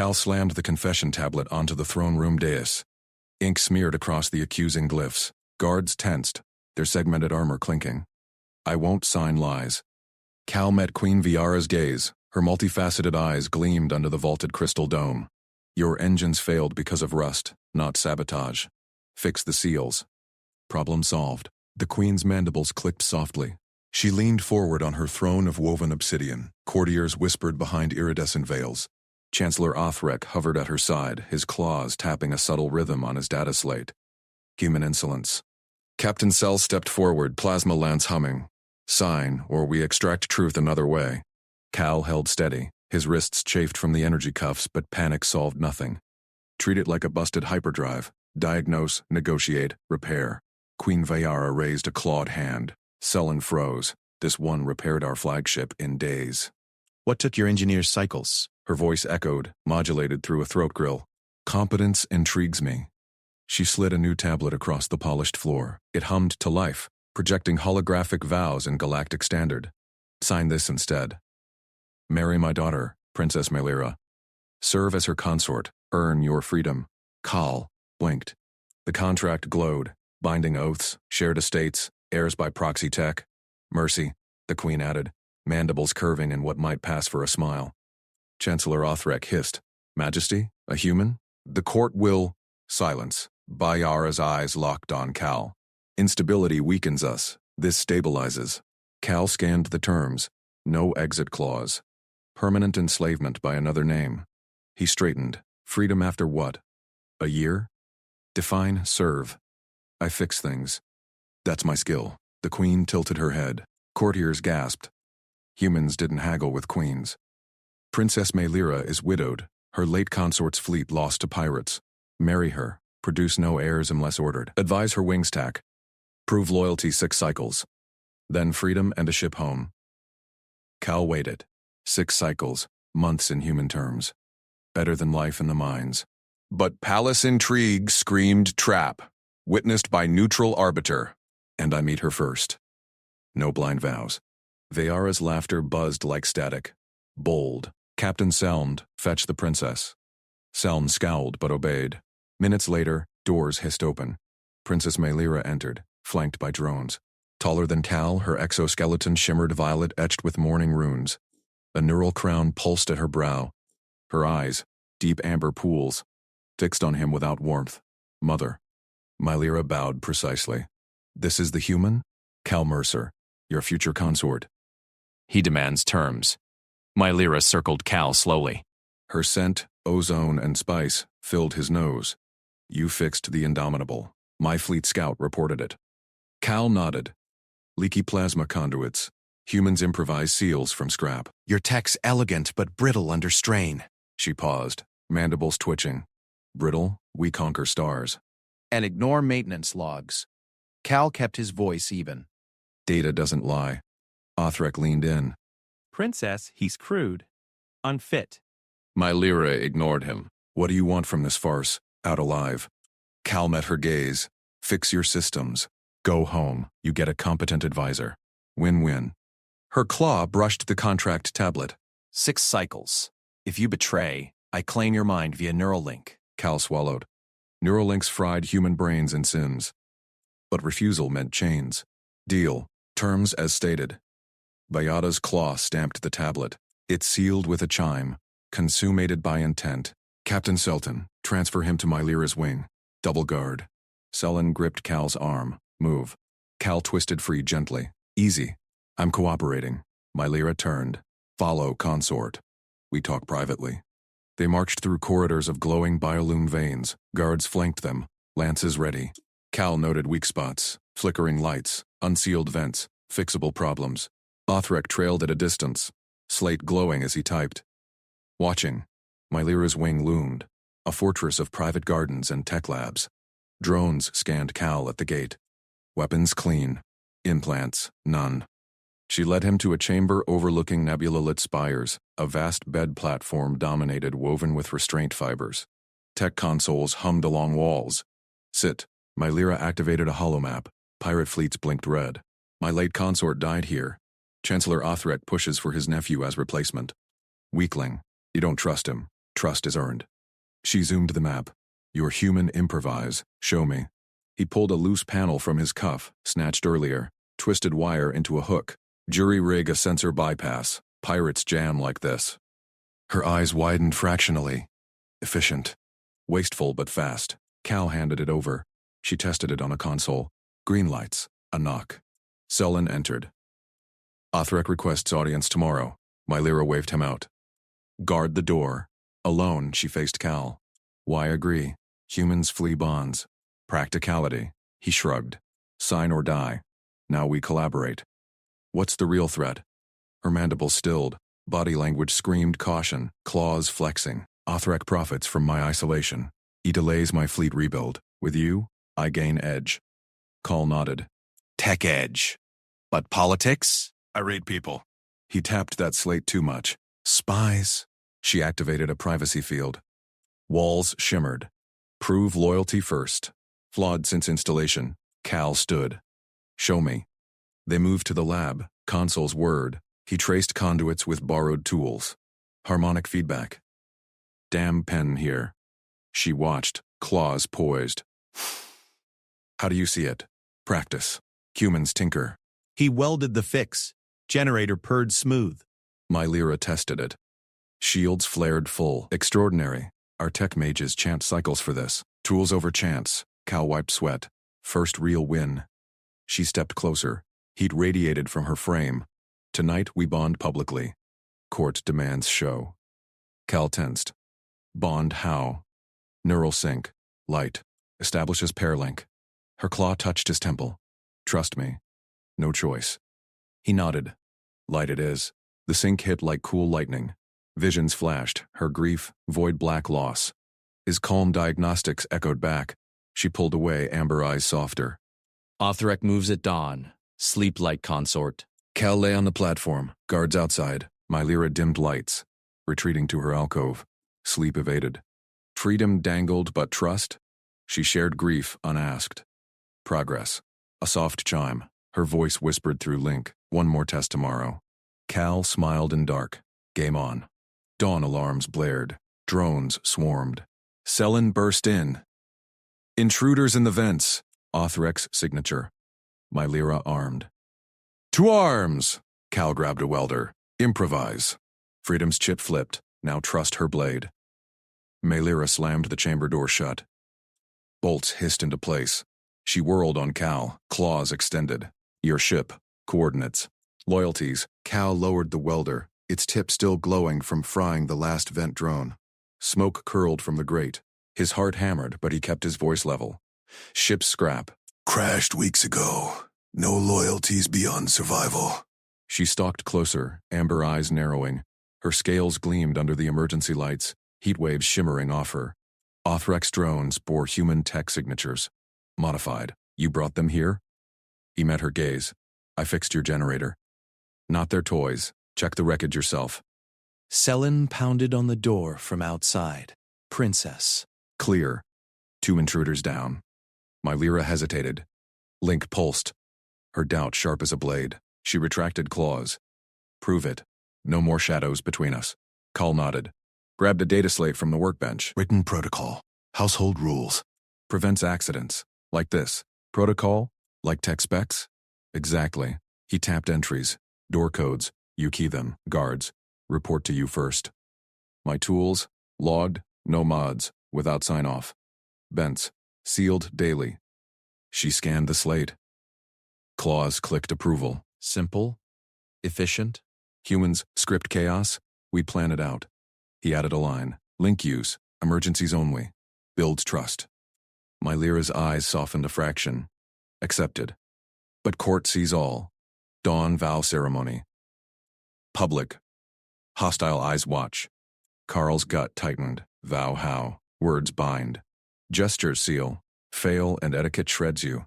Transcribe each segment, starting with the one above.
Cal slammed the confession tablet onto the throne room dais. Ink smeared across the accusing glyphs. Guards tensed, their segmented armor clinking. I won't sign lies. Cal met Queen Viara's gaze. Her multifaceted eyes gleamed under the vaulted crystal dome. Your engines failed because of rust, not sabotage. Fix the seals. Problem solved. The Queen's mandibles clicked softly. She leaned forward on her throne of woven obsidian. Courtiers whispered behind iridescent veils. Chancellor Othrek hovered at her side, his claws tapping a subtle rhythm on his data slate. Human insolence. Captain Sell stepped forward, plasma lance humming. Sign, or we extract truth another way. Cal held steady. His wrists chafed from the energy cuffs, but panic solved nothing. Treat it like a busted hyperdrive. Diagnose, negotiate, repair. Queen Viara raised a clawed hand. Sullen froze. This one repaired our flagship in days. What took your engineer's cycles? Her voice echoed, modulated through a throat grill. Competence intrigues me. She slid a new tablet across the polished floor. It hummed to life, projecting holographic vows in galactic standard. Sign this instead. Marry my daughter, Princess Melira. Serve as her consort. Earn your freedom. Cal blinked. The contract glowed. Binding oaths, shared estates, heirs by proxy tech. Mercy, the Queen added, mandibles curving in what might pass for a smile. Chancellor Othrek hissed. Majesty? A human? The court will... Silence. Bayara's eyes locked on Cal. Instability weakens us. This stabilizes. Cal scanned the terms. No exit clause. Permanent enslavement by another name. He straightened. Freedom after what? A year? Define serve. I fix things. That's my skill. The Queen tilted her head. Courtiers gasped. Humans didn't haggle with queens. Princess Melira is widowed. Her late consort's fleet lost to pirates. Marry her. Produce no heirs unless ordered. Advise her wings tack. Prove loyalty 6 cycles. Then freedom and a ship home. Cal waited. 6 cycles, months in human terms. Better than life in the mines. But palace intrigue screamed trap, witnessed by neutral arbiter. And I meet her first. No blind vows. Viara's laughter buzzed like static. Bold. Captain Selmed, fetch the princess. Selm scowled but obeyed. Minutes later, doors hissed open. Princess Melira entered, flanked by drones. Taller than Cal, her exoskeleton shimmered violet etched with mourning runes. A neural crown pulsed at her brow. Her eyes, deep amber pools, fixed on him without warmth. Mother. Melira bowed precisely. This is the human? Cal Mercer, your future consort. He demands terms. Melira circled Cal slowly. Her scent, ozone, and spice filled his nose. You fixed the indomitable. My fleet scout reported it. Cal nodded. Leaky plasma conduits. Humans improvise seals from scrap. Your tech's elegant but brittle under strain. She paused, mandibles twitching. Brittle, we conquer stars. And ignore maintenance logs. Cal kept his voice even. Data doesn't lie. Othrek leaned in. Princess, he's crude. Unfit. Melira ignored him. What do you want from this farce? Out alive. Cal met her gaze. Fix your systems. Go home. You get a competent advisor. Win-win. Her claw brushed the contract tablet. 6 cycles. If you betray, I claim your mind via Neuralink. Cal swallowed. Neuralinks fried human brains in Sims. But refusal meant chains. Deal. Terms as stated. Bayada's claw stamped the tablet. It sealed with a chime. Consummated by intent. Captain Selton, transfer him to Melira's wing. Double guard. Sullen gripped Cal's arm. Move. Cal twisted free gently. Easy. I'm cooperating. Melira turned. Follow, consort. We talk privately. They marched through corridors of glowing biolume veins. Guards flanked them. Lances ready. Cal noted weak spots. Flickering lights. Unsealed vents. Fixable problems. Othrek trailed at a distance. Slate glowing as he typed. Watching. Melira's wing loomed. A fortress of private gardens and tech labs. Drones scanned Cal at the gate. Weapons clean. Implants none. She led him to a chamber overlooking nebula-lit spires, a vast bed platform dominated woven with restraint fibers. Tech consoles hummed along walls. Sit. Melira activated a holomap. Pirate fleets blinked red. My late consort died here. Chancellor Othrek pushes for his nephew as replacement. Weakling. You don't trust him. Trust is earned. She zoomed the map. Your human improvise. Show me. He pulled a loose panel from his cuff, snatched earlier, twisted wire into a hook. Jury rig a sensor bypass. Pirates jam like this. Her eyes widened fractionally. Efficient. Wasteful but fast. Cal handed it over. She tested it on a console. Green lights. A knock. Sullen entered. Othrek requests audience tomorrow. Mylera waved him out. Guard the door. Alone, she faced Cal. Why agree? Humans flee bonds. Practicality. He shrugged. Sign or die. Now we collaborate. What's the real threat? Her mandibles stilled. Body language screamed caution, claws flexing. Othrek profits from my isolation. He delays my fleet rebuild. With you, I gain edge. Call nodded. Tech edge. But politics? I read people. He tapped that slate too much. Spies. She activated a privacy field. Walls shimmered. Prove loyalty first. Flawed since installation. Cal stood. Show me. They moved to the lab. Console's word. He traced conduits with borrowed tools. Harmonic feedback. Damn pen here. She watched, claws poised. How do you see it? Practice. Humans tinker. He welded the fix. Generator purred smooth. Mylera tested it. Shields flared full. Extraordinary. Our tech mages chant cycles for this. Tools over chance. Cal wiped sweat. First real win. She stepped closer. Heat radiated from her frame. Tonight we bond publicly. Court demands show. Cal tensed. Bond how? Neural sync. Light. Establishes pair link. Her claw touched his temple. Trust me. No choice. He nodded. Light it is. The sync hit like cool lightning. Visions flashed, her grief, void black loss. His calm diagnostics echoed back. She pulled away, amber eyes softer. Othrek moves at dawn. Sleep like consort. Cal lay on the platform, guards outside. Mylera dimmed lights. Retreating to her alcove. Sleep evaded. Freedom dangled, but trust? She shared grief, unasked. Progress. A soft chime. Her voice whispered through link. One more test tomorrow. Cal smiled in dark. Game on. Dawn alarms blared. Drones swarmed. Sellen burst in. Intruders in the vents. Othrek's signature. Mylera armed. To arms! Cal grabbed a welder. Improvise. Freedom's chip flipped. Now trust her blade. Mylera slammed the chamber door shut. Bolts hissed into place. She whirled on Cal, claws extended. Your ship. Coordinates. Loyalties. Cal lowered the welder, its tip still glowing from frying the last vent drone. Smoke curled from the grate. His heart hammered, but he kept his voice level. Ship scrap. Crashed weeks ago. No loyalties beyond survival. She stalked closer, amber eyes narrowing. Her scales gleamed under the emergency lights, heat waves shimmering off her. Othrek's drones bore human tech signatures. Modified. You brought them here? He met her gaze. I fixed your generator. Not their toys. Check the wreckage yourself. Sellen pounded on the door from outside. Princess. Clear. 2 intruders down. Mylera hesitated. Link pulsed. Her doubt sharp as a blade. She retracted claws. Prove it. No more shadows between us. Call nodded. Grabbed a data slate from the workbench. Written protocol. Household rules. Prevents accidents. Like this. Protocol? Like tech specs? Exactly. He tapped entries. Door codes. You key them. Guards. Report to you first. My tools. Logged. No mods. Without sign-off. Bents. Sealed daily. She scanned the slate. Claws clicked approval. Simple. Efficient. Humans, script chaos. We plan it out. He added a line. Link use. Emergencies only. Builds trust. Mylera's eyes softened a fraction. Accepted. But court sees all. Dawn vow ceremony. Public. Hostile eyes watch. Carl's gut tightened. Vow how. Words bind. Gestures seal. Fail and etiquette shreds you.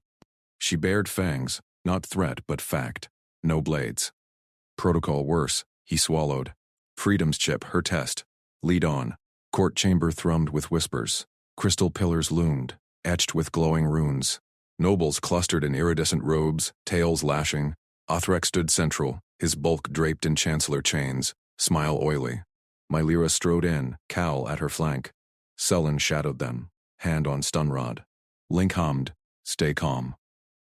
She bared fangs. Not threat, but fact. No blades. Protocol worse. He swallowed. Freedom's chip, her test. Lead on. Court chamber thrummed with whispers. Crystal pillars loomed, etched with glowing runes. Nobles clustered in iridescent robes, tails lashing. Othrek stood central, his bulk draped in chancellor chains, smile oily. Mylera strode in, Cal at her flank. Sellen shadowed them, hand on stun rod. Link hummed, stay calm.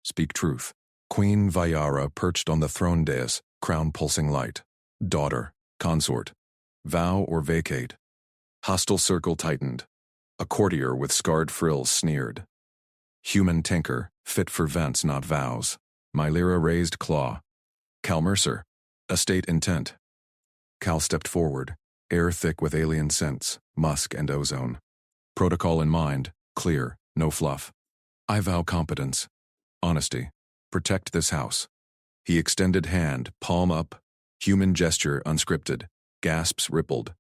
Speak truth. Queen Vyara perched on the throne dais, crown pulsing light. Daughter, consort. Vow or vacate. Hostile circle tightened. A courtier with scarred frills sneered. Human tinker, fit for vents not vows. Mylera raised claw. Cal Mercer. Estate intent. Cal stepped forward, air thick with alien scents, musk and ozone. Protocol in mind, clear, no fluff. I vow competence. Honesty. Protect this house. He extended hand, palm up. Human gesture unscripted. Gasps rippled.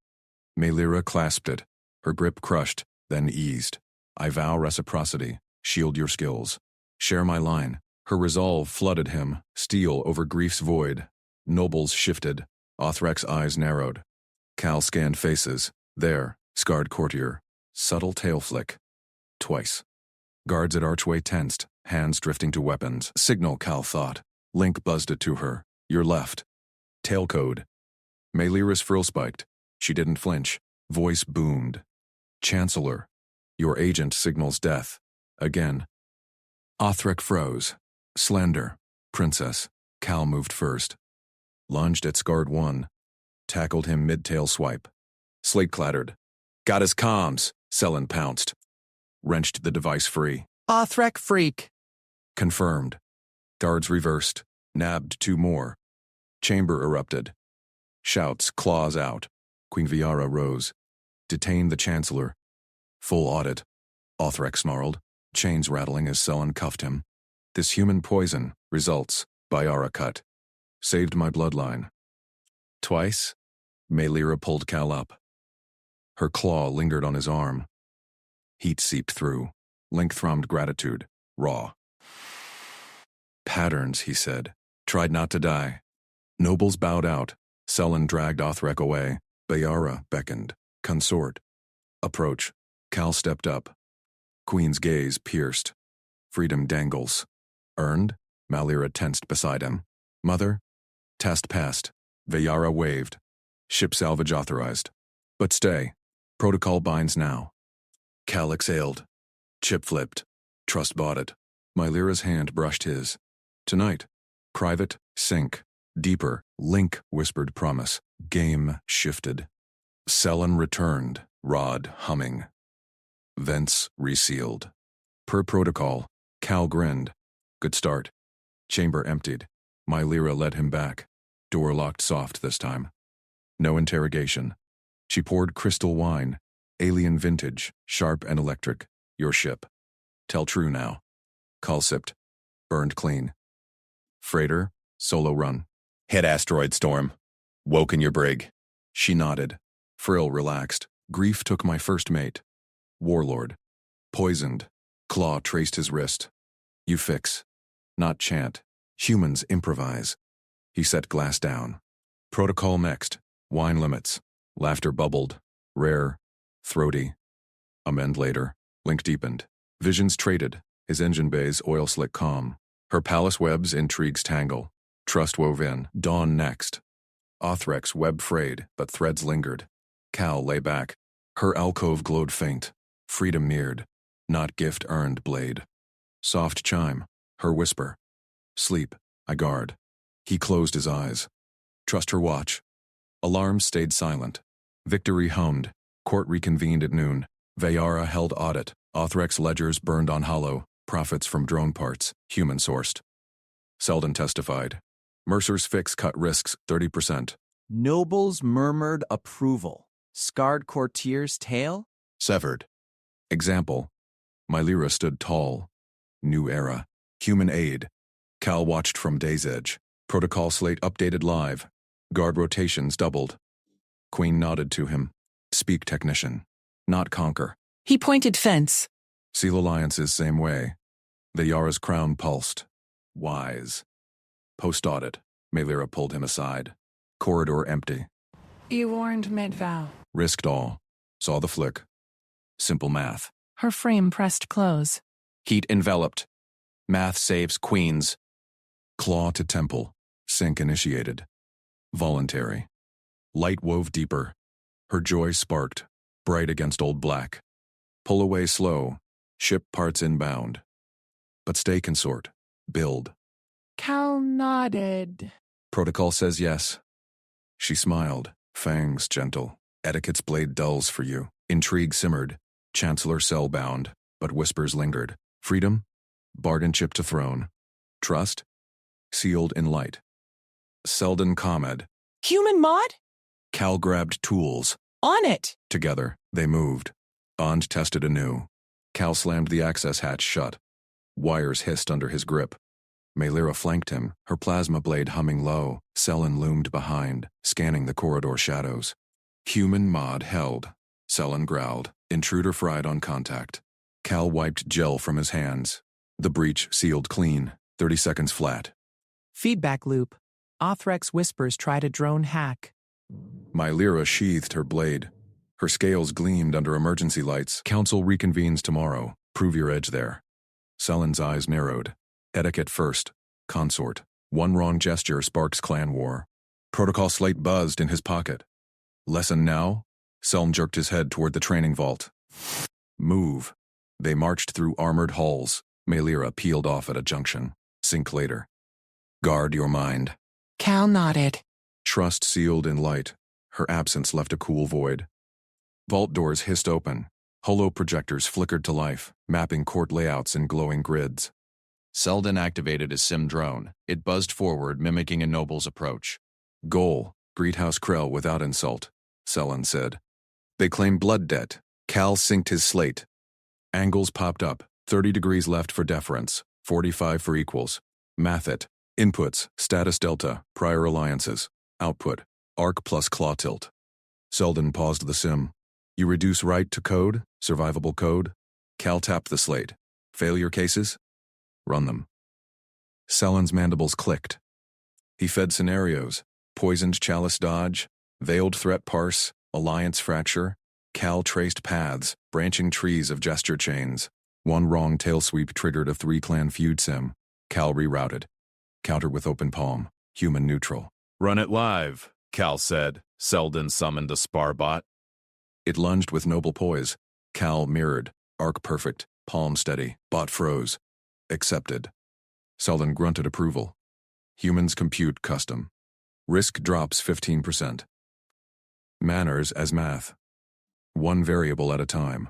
Mylera clasped it. Her grip crushed, then eased. I vow reciprocity. Shield your skills. Share my line. Her resolve flooded him, steel over grief's void. Nobles shifted. Othrek's eyes narrowed. Cal scanned faces. There, scarred courtier. Subtle tail flick. Twice. Guards at archway tensed, hands drifting to weapons. Signal, Cal thought. Link buzzed it to her. Your left. Tail code. Mylera's frill spiked. She didn't flinch. Voice boomed. Chancellor. Your agent signals death. Again. Othrek froze. Slender. Princess. Cal moved first. Lunged at scarred one. Tackled him mid-tail swipe. Slate clattered. Got his comms. Sellen pounced. Wrenched the device free. Othrek freak. Confirmed. Guards reversed. Nabbed two more. Chamber erupted. Shouts, claws out. Queen Vyara rose. Detained the Chancellor. Full audit. Othrek snarled. Chains rattling as Sellen cuffed him. This human poison. Results. Vyara cut. Saved my bloodline. Twice? Mylera pulled Cal up. Her claw lingered on his arm. Heat seeped through. Link thrummed gratitude. Raw. Patterns, he said. Tried not to die. Nobles bowed out. Sellen dragged Othrek away. Vyara beckoned. Consort. Approach. Cal stepped up. Queen's gaze pierced. Freedom dangles. Earned? Mylera tensed beside him. Mother? Test passed. Vyara waved. Ship salvage authorized. But stay. Protocol binds now. Cal exhaled. Chip flipped. Trust bought it. Mylera's hand brushed his. Tonight. Private, sync. Deeper, Link whispered promise. Game shifted. Sellen returned, rod humming. Vents resealed. Per protocol, Cal grinned. Good start. Chamber emptied. Mylera led him back. Door locked soft this time. No interrogation. She poured crystal wine. Alien vintage, sharp and electric. Your ship. Tell true now. Cal sipped. Burned clean. Freighter, solo run. Hit asteroid storm. Woke in your brig. She nodded. Frill relaxed. Grief took my first mate. Warlord. Poisoned. Claw traced his wrist. You fix. Not chant. Humans improvise. He set glass down. Protocol next. Wine limits. Laughter bubbled. Rare. Throaty. Amend later. Link deepened. Visions traded. His engine bays oil slick calm. Her palace webs intrigues tangle. Trust wove in. Dawn next. Othrek's web frayed, but threads lingered. Cal lay back. Her alcove glowed faint. Freedom neared. Not gift earned blade. Soft chime. Her whisper. Sleep. I guard. He closed his eyes. Trust her watch. Alarms stayed silent. Victory hummed. Court reconvened at noon. Vyara held audit. Othrek's ledgers burned on hollow. Profits from drone parts. Human sourced. Selden testified. Mercer's fix cut risks 30%. Nobles murmured approval. Scarred courtier's tail? Severed. Example. Mylera stood tall. New era. Human aid. Cal watched from day's edge. Protocol slate updated live. Guard rotations doubled. Queen nodded to him. Speak, technician. Not conquer. He pointed fence. Seal alliances same way. The Yara's crown pulsed. Wise. Post-audit. Mylera pulled him aside. Corridor empty. You warned mid-vow. Risked all. Saw the flick. Simple math. Her frame pressed close. Heat enveloped. Math saves queens. Claw to temple. Sync initiated. Voluntary. Light wove deeper. Her joy sparked, bright against old black. Pull away slow, ship parts inbound. But stay, consort. Build. Cal nodded. Protocol says yes. She smiled, fangs gentle. Etiquette's blade dulls for you. Intrigue simmered, Chancellor cell-bound, but whispers lingered. Freedom? Bardenship to throne. Trust? Sealed in light. Selden Comed. Human mod? Cal grabbed tools. On it. Together, they moved. Bond tested anew. Cal slammed the access hatch shut. Wires hissed under his grip. Melira flanked him, her plasma blade humming low. Selin loomed behind, scanning the corridor shadows. Human mod held. Selin growled. Intruder fried on contact. Cal wiped gel from his hands. The breach sealed clean, 30 seconds flat. Feedback loop. Othrex whispers tried a drone hack. Melira sheathed her blade. Her scales gleamed under emergency lights. Council reconvenes tomorrow. Prove your edge there. Selin's eyes narrowed. Etiquette first. Consort. One wrong gesture sparks clan war. Protocol slate buzzed in his pocket. Lesson now? Selm jerked his head toward the training vault. Move. They marched through armored halls. Melira peeled off at a junction. Sync later. Guard your mind. Cal nodded. Trust sealed in light. Her absence left a cool void. Vault doors hissed open. Holo projectors flickered to life, mapping court layouts in glowing grids. Selden activated his sim drone. It buzzed forward, mimicking a noble's approach. Goal, greet House Krell without insult, Selin said. They claim blood debt. Cal synced his slate. Angles popped up, 30 degrees left for deference, 45 for equals. Math it. Inputs, status delta, prior alliances. Output, arc plus claw tilt. Selden paused the sim. You reduce right to code, survivable code. Cal tapped the slate. Failure cases? Run them. Selin's mandibles clicked. He fed scenarios. Poisoned chalice dodge, veiled threat parse, alliance fracture. Cal traced paths, branching trees of gesture chains. One wrong tail sweep triggered a 3-clan feud sim. Cal rerouted. Counter with open palm. Human neutral. Run it live, Cal said. Selden summoned a sparbot. It lunged with noble poise. Cal mirrored. Arc perfect. Palm steady. Bot froze. Accepted. Selden grunted approval. Humans compute custom. Risk drops 15%. Manners as math. One variable at a time.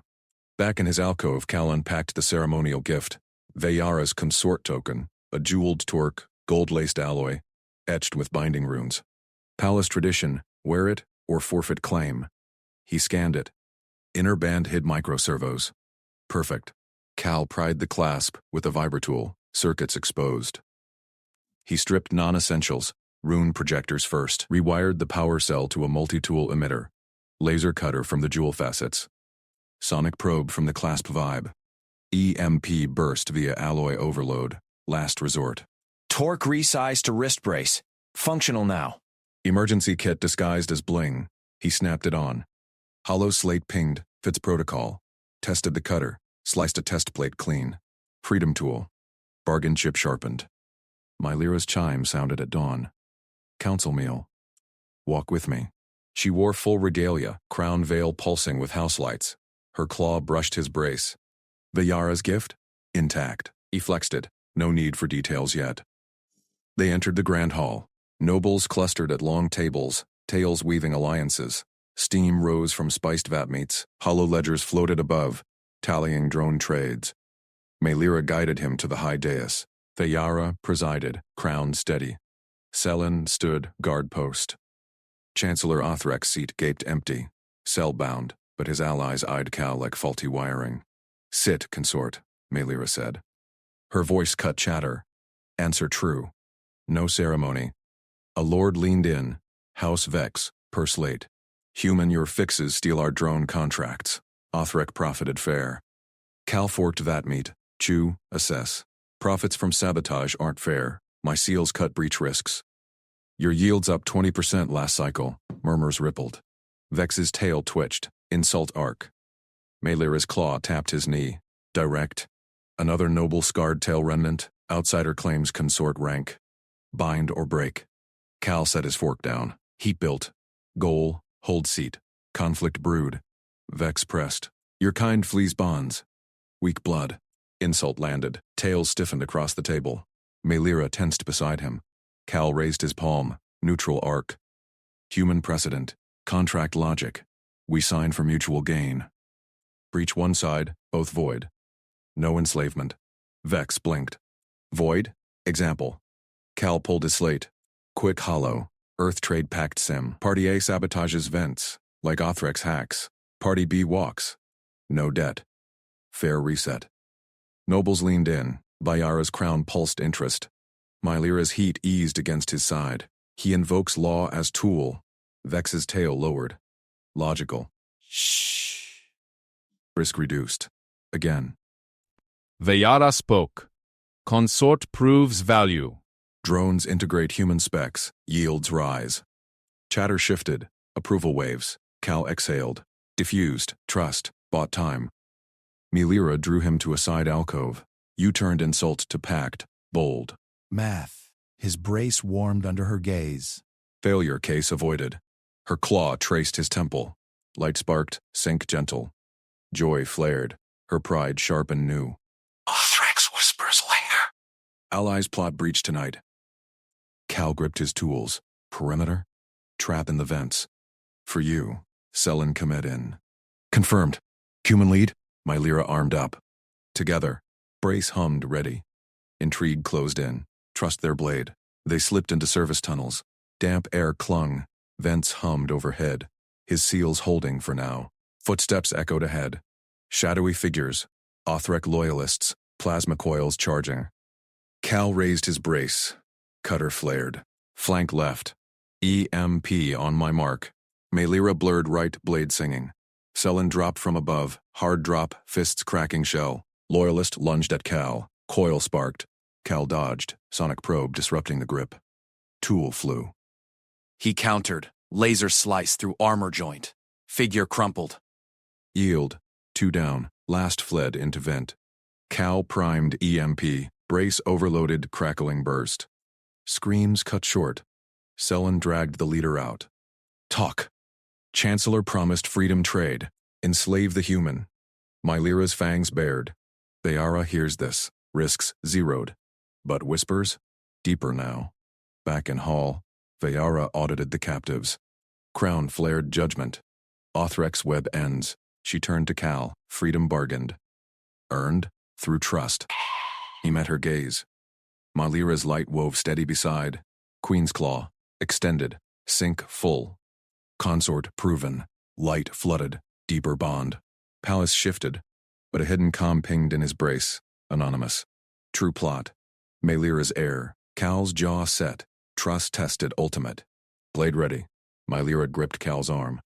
Back in his alcove, Cal unpacked the ceremonial gift. Veyara's consort token, a jeweled torque, gold-laced alloy, etched with binding runes. Palace tradition, wear it or forfeit claim. He scanned it. Inner band hid microservos. Perfect. Cal pried the clasp with a vibratool, circuits exposed. He stripped non-essentials, rune projectors first, rewired the power cell to a multi-tool emitter, laser cutter from the jewel facets, sonic probe from the clasp vibe, EMP burst via alloy overload, last resort. Torque resized to wrist brace. Functional now. Emergency kit disguised as bling. He snapped it on. Hollow slate pinged, fits protocol. Tested the cutter, sliced a test plate clean. Freedom tool. Bargain chip sharpened. Melira's chime sounded at dawn. Council meal. Walk with me. She wore full regalia, crown veil pulsing with house lights. Her claw brushed his brace. Veyara's gift? Intact. He flexed it. No need for details yet. They entered the grand hall. Nobles clustered at long tables, tails weaving alliances. Steam rose from spiced vat meats. Hollow ledgers floated above, tallying drone trades. Melira guided him to the high dais. Veyara presided, crown steady. Selin stood, guard post. Chancellor Othrex's seat gaped empty, cell-bound, but his allies eyed Cal like faulty wiring. Sit, consort, Melira said. Her voice cut chatter. Answer true. No ceremony. A lord leaned in. House Vex, per slate. Human, your fixes steal our drone contracts. Othrec profited fair. Cal forked that meat. Chew, assess. Profits from sabotage aren't fair. My seals cut breach risks. Your yield's up 20% last cycle, murmurs rippled. Vex's tail twitched. Insult arc. Melira's claw tapped his knee. Direct. Another noble scarred tail remnant. Outsider claims consort rank. Bind or break. Cal set his fork down. Heat built. Goal, hold seat. Conflict brewed. Vex pressed. Your kind flees bonds. Weak blood. Insult landed. Tails stiffened across the table. Melira tensed beside him. Cal raised his palm. Neutral arc. Human precedent. Contract logic. We sign for mutual gain. Breach one side, both void. No enslavement. Vex blinked. Void? Example. Cal pulled his slate. Quick hollow. Earth trade pact sim. Party A sabotages vents, like Othrex hacks. Party B walks. No debt. Fair reset. Nobles leaned in. Bayara's crown pulsed interest. Mylira's heat eased against his side. He invokes law as tool. Vex's tail lowered. Logical. Shh. Risk reduced. Again. Veyara spoke. Consort proves value. Drones integrate human specs. Yields rise. Chatter shifted. Approval waves. Cal exhaled. Diffused. Trust. Bought time. Melira drew him to a side alcove. U-turned insult to pact. Bold. Math. His brace warmed under her gaze. Failure case avoided. Her claw traced his temple. Light sparked. Sink gentle. Joy flared. Her pride sharp and new. Othrex whispers linger. Allies plot breach tonight. Cal gripped his tools. Perimeter. Trap in the vents. For you. Sellen commit in. Confirmed. Human lead. Mylira armed up. Together. Brace hummed ready. Intrigue closed in. Trust their blade. They slipped into service tunnels. Damp air clung. Vents hummed overhead. His seals holding for now. Footsteps echoed ahead. Shadowy figures. Othrek loyalists. Plasma coils charging. Cal raised his brace. Cutter flared. Flank left. EMP on my mark. Melira blurred right, blade singing. Sellen dropped from above. Hard drop, fists cracking shell. Loyalist lunged at Cal. Coil sparked. Cal dodged. Sonic probe disrupting the grip. Tool flew. He countered. Laser slice through armor joint. Figure crumpled. Yield. 2 down. Last fled into vent. Cal primed EMP. Brace overloaded, crackling burst. Screams cut short. Sellen dragged the leader out. Talk. Chancellor promised freedom trade. Enslave the human. Mylira's fangs bared. Bayara hears this. Risks zeroed. But whispers? Deeper now. Back in hall, Bayara audited the captives. Crown flared judgment. Othrex web ends. She turned to Cal. Freedom bargained. Earned? Through trust. He met her gaze. Mylira's light wove steady beside. Queen's claw. Extended. Sink full. Consort proven. Light flooded. Deeper bond. Palace shifted. But a hidden calm pinged in his brace. Anonymous. True plot. Melira's heir. Cal's jaw set. Trust tested ultimate. Blade ready. Mylira gripped Cal's arm.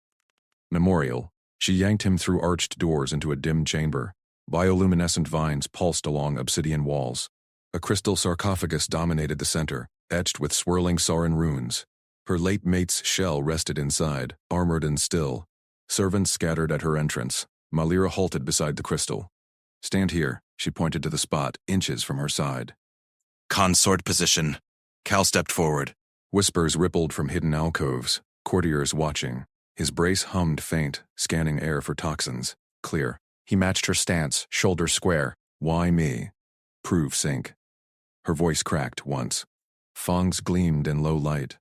Memorial. She yanked him through arched doors into a dim chamber. Bioluminescent vines pulsed along obsidian walls. A crystal sarcophagus dominated the center, etched with swirling Sauron runes. Her late mate's shell rested inside, armored and still. Servants scattered at her entrance. Mylira halted beside the crystal. Stand here, she pointed to the spot, inches from her side. Consort position. Cal stepped forward. Whispers rippled from hidden alcoves, courtiers watching. His brace hummed faint, scanning air for toxins. Clear. He matched her stance, shoulder square. Why me? Prove sync. Her voice cracked once. Fangs gleamed in low light.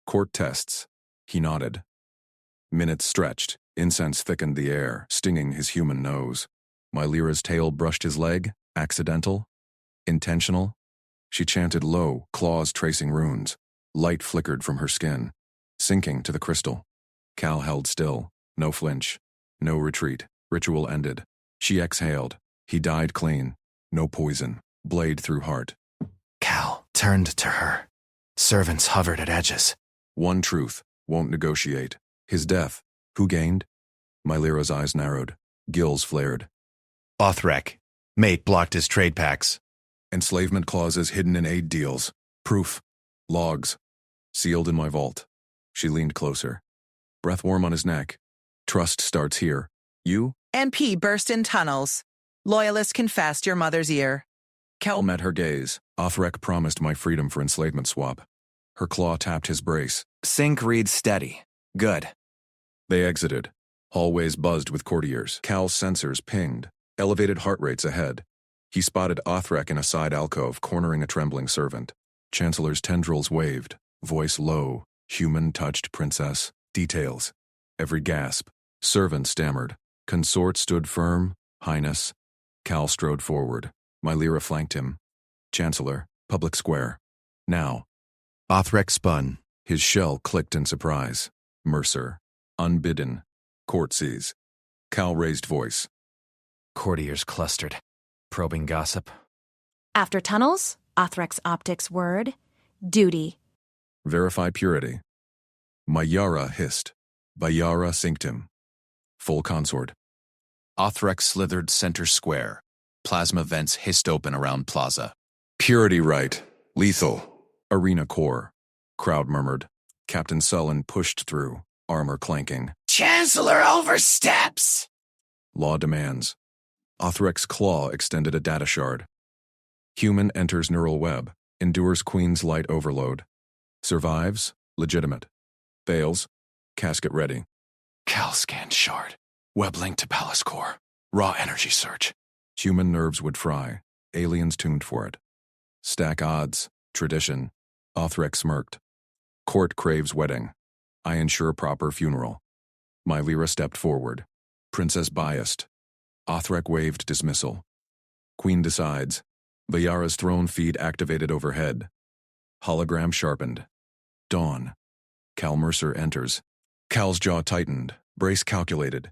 Court tests. He nodded. Minutes stretched. Incense thickened the air, stinging his human nose. Mylira's tail brushed his leg. Accidental? Intentional? She chanted low, claws tracing runes. Light flickered from her skin, sinking to the crystal. Cal held still. No flinch. No retreat. Ritual ended. She exhaled. He died clean. No poison. Blade through heart. Cal turned to her. Servants hovered at edges. One truth. Won't negotiate. His death. Who gained? Mylira's eyes narrowed. Gills flared. Othrek. Mate blocked his trade packs. Enslavement clauses hidden in aid deals. Proof. Logs. Sealed in my vault. She leaned closer. Breath warm on his neck. Trust starts here. You? NP burst in tunnels. Loyalist confessed your mother's ear. Cal met her gaze. Othrek promised my freedom for enslavement swap. Her claw tapped his brace. Sync reads steady. Good. They exited. Hallways buzzed with courtiers. Cal's sensors pinged, elevated heart rates ahead. He spotted Othrek in a side alcove, cornering a trembling servant. Chancellor's tendrils waved, voice low, human-touched princess. Details. Every gasp. Servant stammered. Consort stood firm. Highness. Cal strode forward. Mylera flanked him. Chancellor, public square. Now. Othrek spun. His shell clicked in surprise. Mercer. Unbidden. Courtesies. Cal raised voice. Courtiers clustered, probing gossip. After tunnels, Othrek's optics word, duty. Verify purity. Mylera hissed. Bayara synced him. Full consort. Othrek slithered center square. Plasma vents hissed open around plaza. Purity right. Lethal. Arena core. Crowd murmured. Captain Sullen pushed through, armor clanking. Chancellor oversteps! Law demands. Othrek's claw extended a data shard. Human enters neural web, endures Queen's light overload. Survives, legitimate. Fails, casket ready. Cal scanned shard. Web linked to palace core. Raw energy surge. Human nerves would fry. Aliens tuned for it. Stack odds, tradition. Othrek smirked. Court craves wedding. I ensure proper funeral. Mylera stepped forward. Princess biased. Othrek waved dismissal. Queen decides. Bayara's throne feed activated overhead. Hologram sharpened. Dawn. Cal Mercer enters. Cal's jaw tightened. Brace calculated.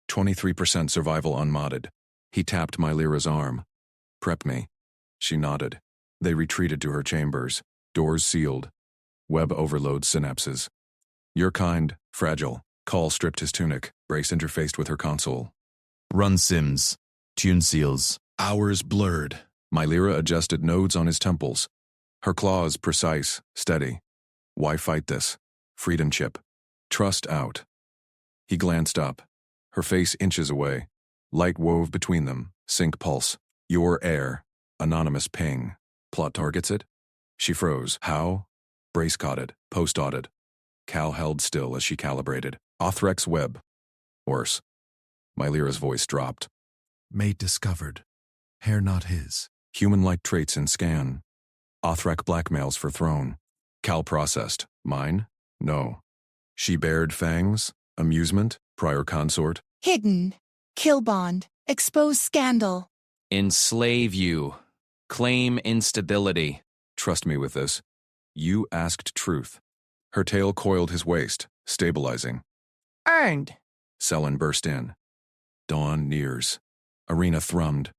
23% survival unmodded. He tapped Mylera's arm. Prep me. She nodded. They retreated to her chambers. Doors sealed. Web overload synapses. Your kind, fragile. Call stripped his tunic. Brace interfaced with her console. Run sims. Tune seals. Hours blurred. Mylera adjusted nodes on his temples. Her claws precise, steady. Why fight this? Freedom chip. Trust out. He glanced up. Her face inches away. Light wove between them. Sync pulse. Your heir. Anonymous ping. Plot targets it? She froze. How? Brace caught it. Post-audit. Cal held still as she calibrated. Othrek's web. Worse. Mylera's voice dropped. Mate discovered. Hair not his. Human-like traits in scan. Othrek blackmails for throne. Cal processed. Mine? No. She bared fangs? Amusement? Prior consort? Hidden. Kill bond. Expose scandal. Enslave you. Claim instability. Trust me with this. You asked truth. Her tail coiled his waist, stabilizing. Earned. Selen burst in. Dawn nears. Arena thrummed.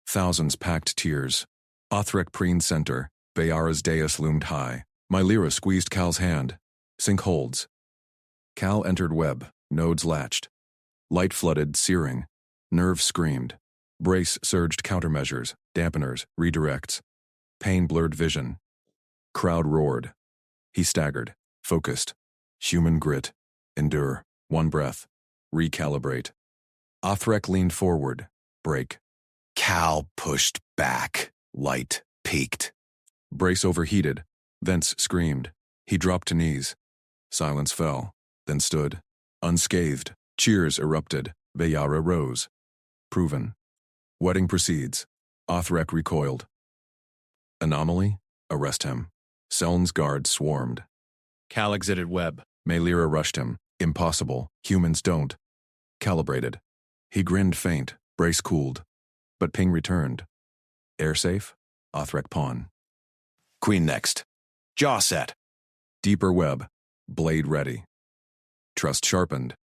Thousands packed tears. Othrek preened center. Bayara's dais loomed high. Mylera squeezed Cal's hand. Sync holds. Cal entered web. Nodes latched. Light flooded, searing. Nerves screamed. Brace surged countermeasures, dampeners, redirects. Pain blurred vision. Crowd roared. He staggered, focused. Human grit. Endure. One breath. Recalibrate. Othrek leaned forward. Break. Cal pushed back. Light peaked. Brace overheated. Vents screamed. He dropped to knees. Silence fell, then stood. Unscathed. Cheers erupted. Bayara rose. Proven. Wedding proceeds. Othrek recoiled. Anomaly? Arrest him. Seln's guards swarmed. Cal exited web. Mylera rushed him. Impossible. Humans don't. Calibrated. He grinned faint. Brace cooled. But ping returned. Air safe? Othrek pawn. Queen next. Jaw set. Deeper web. Blade ready. Trust sharpened.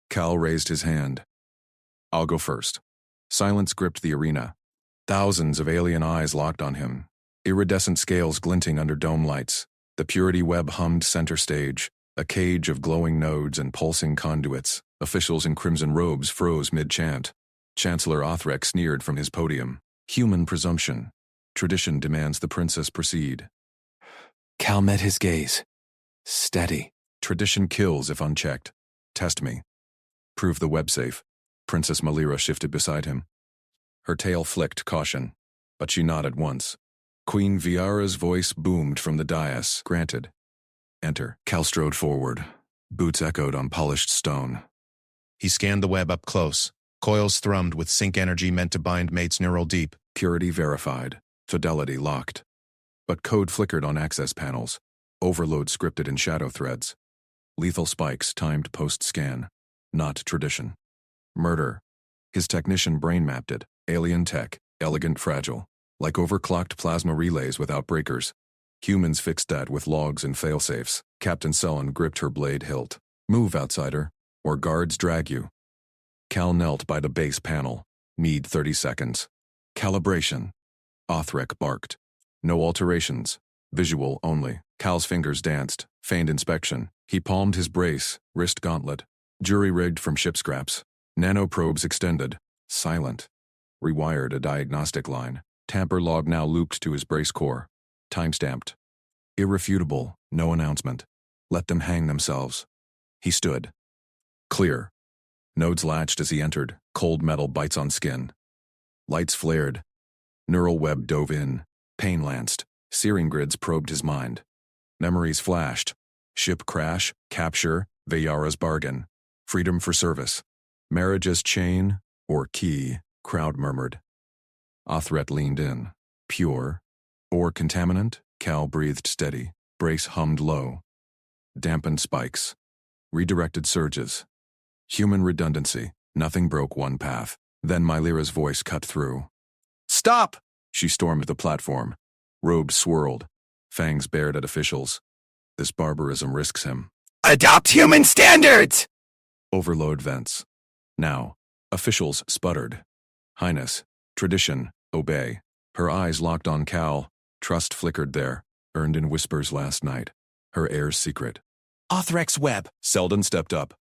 Cal raised his hand. I'll go first. Silence gripped the arena. Thousands of alien eyes locked on him. Iridescent scales glinting under dome lights. The purity web hummed center stage, a cage of glowing nodes and pulsing conduits. Officials in crimson robes froze mid-chant. Chancellor Othrek sneered from his podium. Human presumption. Tradition demands the princess proceed. Cal met his gaze. Steady. Tradition kills if unchecked. Test me. Prove the web safe. Princess Mylera shifted beside him. Her tail flicked caution, but she nodded once. Queen Viara's voice boomed from the dais. Granted. Enter. Cal strode forward. Boots echoed on polished stone. He scanned the web up close. Coils thrummed with sync energy meant to bind mates neural deep. Purity verified. Fidelity locked. But code flickered on access panels. Overload scripted in shadow threads. Lethal spikes timed post-scan. Not tradition. Murder. His technician brain mapped it. Alien tech. Elegant fragile. Like overclocked plasma relays without breakers. Humans fixed that with logs and failsafes. Captain Sullen gripped her blade hilt. Move, outsider, or guards drag you. Cal knelt by the base panel. Mead 30 seconds. Calibration. Othrek barked. No alterations. Visual only. Cal's fingers danced. Feigned inspection. He palmed his brace, wrist gauntlet. Jury-rigged from ship scraps. Nanoprobes extended. Silent. Rewired a diagnostic line. Tamper log now looped to his brace core. Timestamped. Irrefutable. No announcement. Let them hang themselves. He stood. Clear. Nodes latched as he entered. Cold metal bites on skin. Lights flared. Neural web dove in. Pain lanced. Searing grids probed his mind. Memories flashed. Ship crash, capture, Vayara's bargain. Freedom for service. Marriage as chain, or key, crowd murmured. Othret leaned in. Pure. Or contaminant? Cal breathed steady. Brace hummed low. Dampened spikes. Redirected surges. Human redundancy. Nothing broke one path. Then Mylira's voice cut through. Stop! She stormed the platform. Robes swirled. Fangs bared at officials. This barbarism risks him. Adopt human standards! Overload vents. Now. Officials sputtered. Highness. Tradition. Obey. Her eyes locked on Cal. Trust flickered there. Earned in whispers last night. Her heir's secret. Othrek's web. Selden stepped up.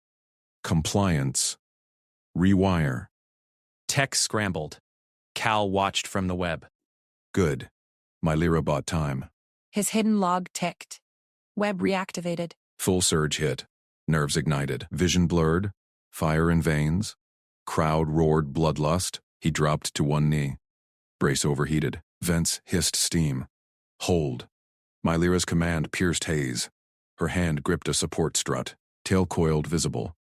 Compliance. Rewire. Tech scrambled. Cal watched from the web. Good. Mylira bought time. His hidden log ticked. Web reactivated. Full surge hit. Nerves ignited. Vision blurred. Fire in veins. Crowd roared bloodlust. He dropped to one knee. Brace overheated. Vents hissed steam. Hold. Mylira's command pierced haze. Her hand gripped a support strut. Tail coiled visible.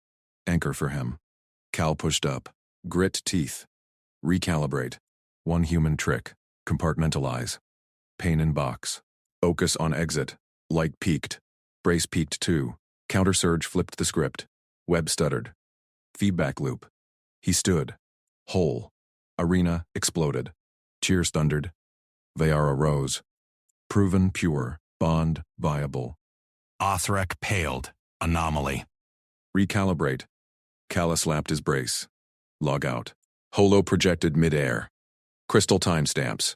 Anchor for him. Cal pushed up. Grit teeth. Recalibrate. One human trick. Compartmentalize. Pain in box. Ocus on exit. Light peaked. Brace peaked too. Countersurge flipped the script. Web stuttered. Feedback loop. He stood. Whole. Arena exploded. Cheers thundered. Vayara rose. Proven pure. Bond viable. Othrek paled. Anomaly. Recalibrate. Calla slapped his brace. Log out. Holo projected midair. Crystal timestamps.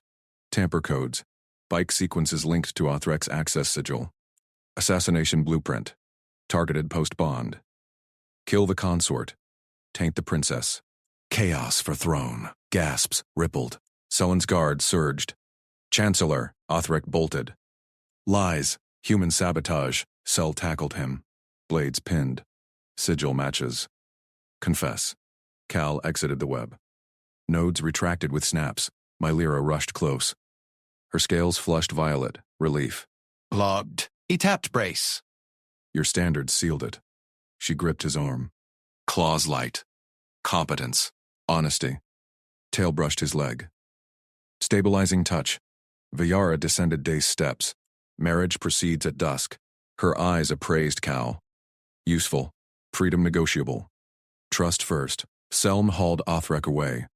Tamper codes. Bike sequences linked to Othrek's access sigil. Assassination blueprint. Targeted post-bond. Kill the consort. Taint the princess. Chaos for throne. Gasps rippled. Sullen's guard surged. Chancellor. Othrek bolted. Lies. Human sabotage. Cell tackled him. Blades pinned. Sigil matches. Confess. Cal exited the web. Nodes retracted with snaps. Mylira rushed close. Her scales flushed violet. Relief. Logged. He tapped brace. Your standards sealed it. She gripped his arm. Claws light. Competence. Honesty. Tail brushed his leg. Stabilizing touch. Vayara descended day's steps. Marriage proceeds at dusk. Her eyes appraised Cal. Useful. Freedom negotiable. Trust first. Selm hauled Othrek away.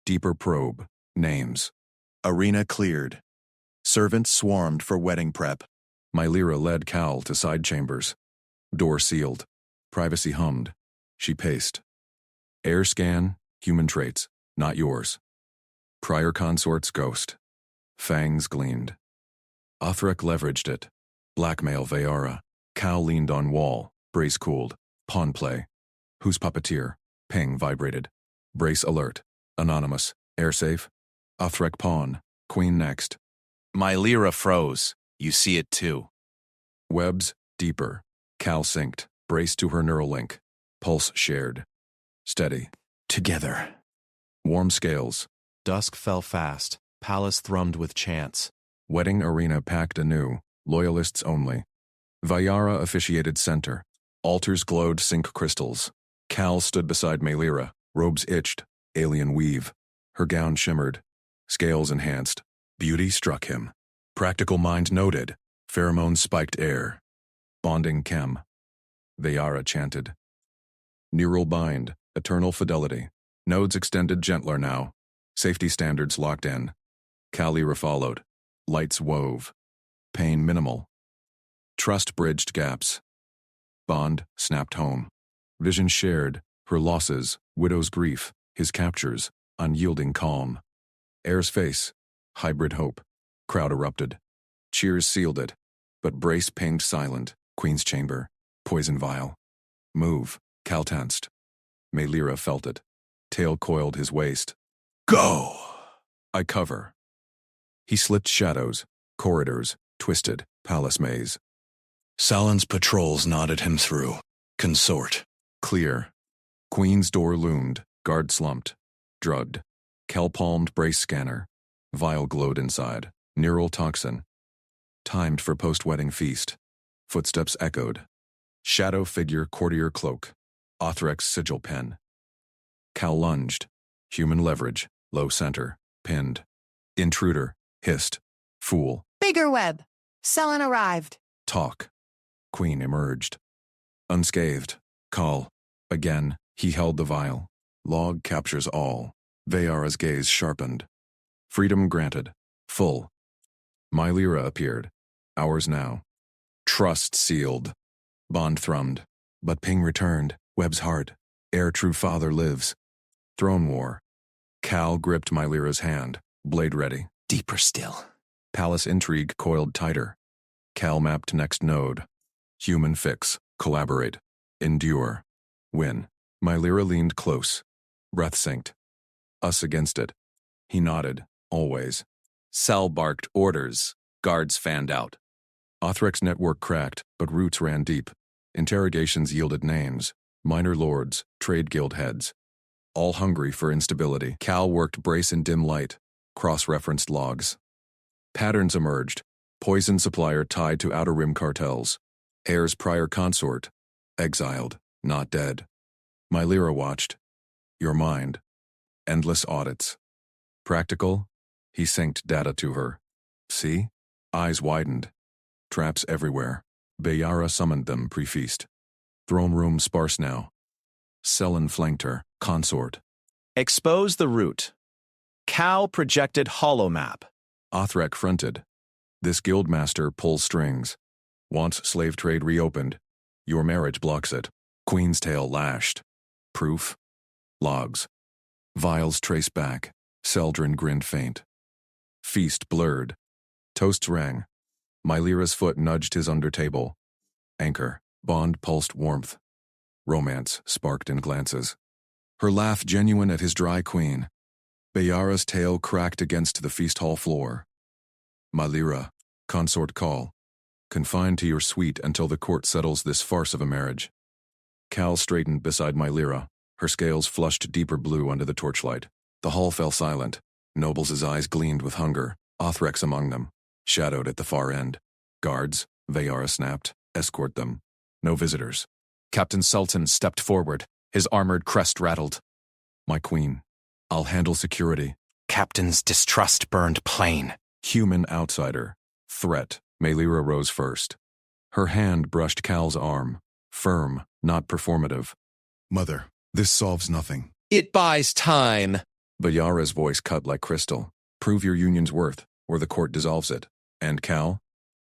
Deeper probe. Names. Arena cleared. Servants swarmed for wedding prep. Mylira led Cal to side chambers. Door sealed. Privacy hummed. She paced. Air scan. Human traits. Not yours. Prior consort's ghost. Fangs gleamed. Othrek leveraged it. Blackmail Vayara. Cal leaned on wall. Brace cooled. Pawn play. Who's puppeteer? Ping vibrated. Brace alert. Anonymous. Air safe. Othrek pawn. Queen next. Mylira froze. You see it too. Webs deeper. Cal synced. Brace to her neural link. Pulse shared. Steady. Together. Warm scales. Dusk fell fast. Palace thrummed with chants. Wedding arena packed anew. Loyalists only. Vayara officiated center. Altars glowed sync crystals. Cal stood beside Melira, robes itched, alien weave. Her gown shimmered, scales enhanced. Beauty struck him. Practical mind noted, pheromones spiked air. Bonding chem. Vayara chanted. Neural bind, eternal fidelity. Nodes extended gentler now. Safety standards locked in. Kalira followed. Lights wove. Pain minimal. Trust bridged gaps. Bond snapped home. Vision shared, her losses, widow's grief, his captures, unyielding calm. Air's face, hybrid hope. Crowd erupted. Cheers sealed it. But Brace pinged silent, Queen's chamber, poison vial. Move, Cal tensed. Melira felt it. Tail coiled his waist. Go! I cover. He slipped shadows, corridors, twisted, palace maze. Salen's patrols nodded him through. Consort. Clear. Queen's door loomed, guard slumped. Drugged. Cal palmed Brace scanner. Vial glowed inside. Neural toxin. Timed for post-wedding feast. Footsteps echoed. Shadow figure courtier cloak. Othrex sigil pen. Cal lunged. Human leverage. Low center. Pinned. Intruder. Hissed. Fool. Bigger web. Selen arrived. Talk. Queen emerged. Unscathed. Call. Again, he held the vial. Log captures all. Vayara's gaze sharpened. Freedom granted. Full. Melira appeared. Hours now. Trust sealed. Bond thrummed. But ping returned. Webb's heart. Ere true father lives. Throne war. Cal gripped Melira's hand. Blade ready. Deeper still. Palace intrigue coiled tighter. Cal mapped next node. Human fix. Collaborate. Endure. Win. Melira leaned close. Breath synced. Us against it. He nodded. Always. Cell barked orders. Guards fanned out. Othrex network cracked, but roots ran deep. Interrogations yielded names. Minor lords, trade guild heads. All hungry for instability. Cal worked Brace in dim light. Cross-referenced logs. Patterns emerged. Poison supplier tied to Outer Rim cartels. Heir's prior consort. Exiled, not dead. Melira watched. Your mind. Endless audits. Practical? He synced data to her. See? Eyes widened. Traps everywhere. Vayara summoned them pre-feast. Throne room sparse now. Selen flanked her. Consort. Expose the root. Cal projected holomap. Othrek fronted. This guildmaster pulls strings. Wants slave trade reopened. Your marriage blocks it. Queen's tail lashed. Proof? Logs. Vials trace back. Seldrin grinned faint. Feast blurred. Toasts rang. Melira's foot nudged his undertable. Anchor. Bond pulsed warmth. Romance sparked in glances. Her laugh genuine at his dry queen. Vayara's tail cracked against the feast hall floor. Melira, consort call. Confined to your suite until the court settles this farce of a marriage. Cal straightened beside Melira. Her scales flushed deeper blue under the torchlight. The hall fell silent. Nobles' eyes gleamed with hunger. Othrex among them. Shadowed at the far end. Guards, Vayara snapped. Escort them. No visitors. Captain Sultan stepped forward. His armored crest rattled. My queen. I'll handle security. Captain's distrust burned plain. Human outsider. Threat. Melira rose first. Her hand brushed Cal's arm. Firm, not performative. Mother, this solves nothing. It buys time. Vayara's voice cut like crystal. Prove your union's worth, or the court dissolves it. And Cal?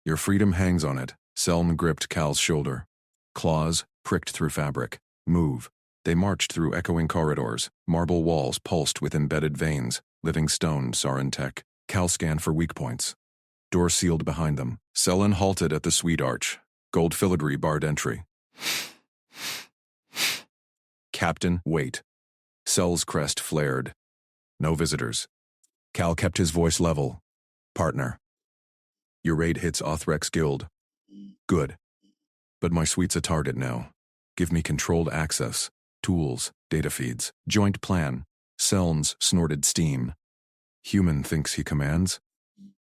Your freedom hangs on it. Selm gripped Cal's shoulder. Claws pricked through fabric. Move. They marched through echoing corridors. Marble walls pulsed with embedded veins. Living stone, Sarentech. Cal scanned for weak points. Door sealed behind them. Selen halted at the suite arch. Gold filigree barred entry. Captain, wait. Sel's crest flared. No visitors. Cal kept his voice level. Partner. Your raid hits Othrex Guild. Good. But my suite's a target now. Give me controlled access. Tools, data feeds, joint plan. Selms snorted steam. Human thinks he commands?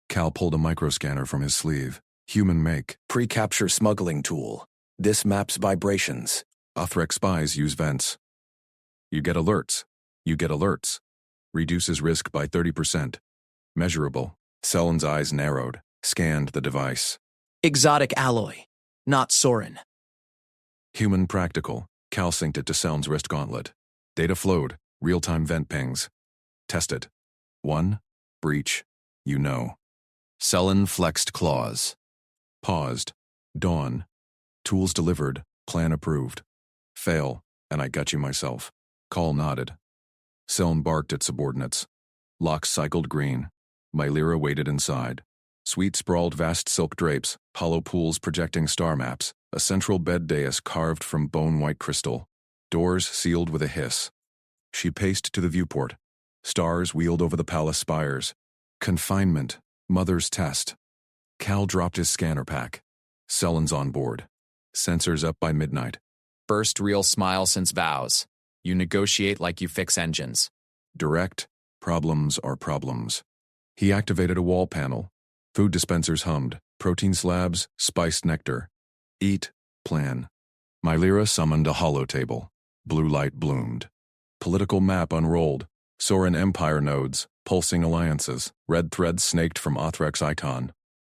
Cal pulled a microscanner from his sleeve. Human make. Pre-capture smuggling tool. This maps vibrations. Othrex spies use vents. You get alerts. You get alerts. Reduces risk by 30%. Measurable. Sellen's eyes narrowed, scanned the device. Exotic alloy. Not Soren. Human practical. Cal synced it to Sellen's wrist gauntlet. Data flowed. Real-time vent pings. Test it. 1. Breach. You know. Sellen flexed claws. Paused. Dawn. Tools delivered. Plan approved. Fail, and I got you myself. Call nodded. Sellen barked at subordinates. Locks cycled green. Mylera waited inside. Suite sprawled vast silk drapes, hollow pools projecting star maps, a central bed dais carved from bone-white crystal. Doors sealed with a hiss. She paced to the viewport. Stars wheeled over the palace spires. Confinement. Mother's test. Cal dropped his scanner pack. Sellen's on board. Sensors up by midnight. First real smile since vows. You negotiate like you fix engines. Direct. Problems are problems. He activated a wall panel. Food dispensers hummed. Protein slabs, spiced nectar. Eat. Plan. Mylera summoned a holotable. Blue light bloomed. Political map unrolled. Soren Empire nodes. Pulsing alliances. Red threads snaked from Othrek's icon.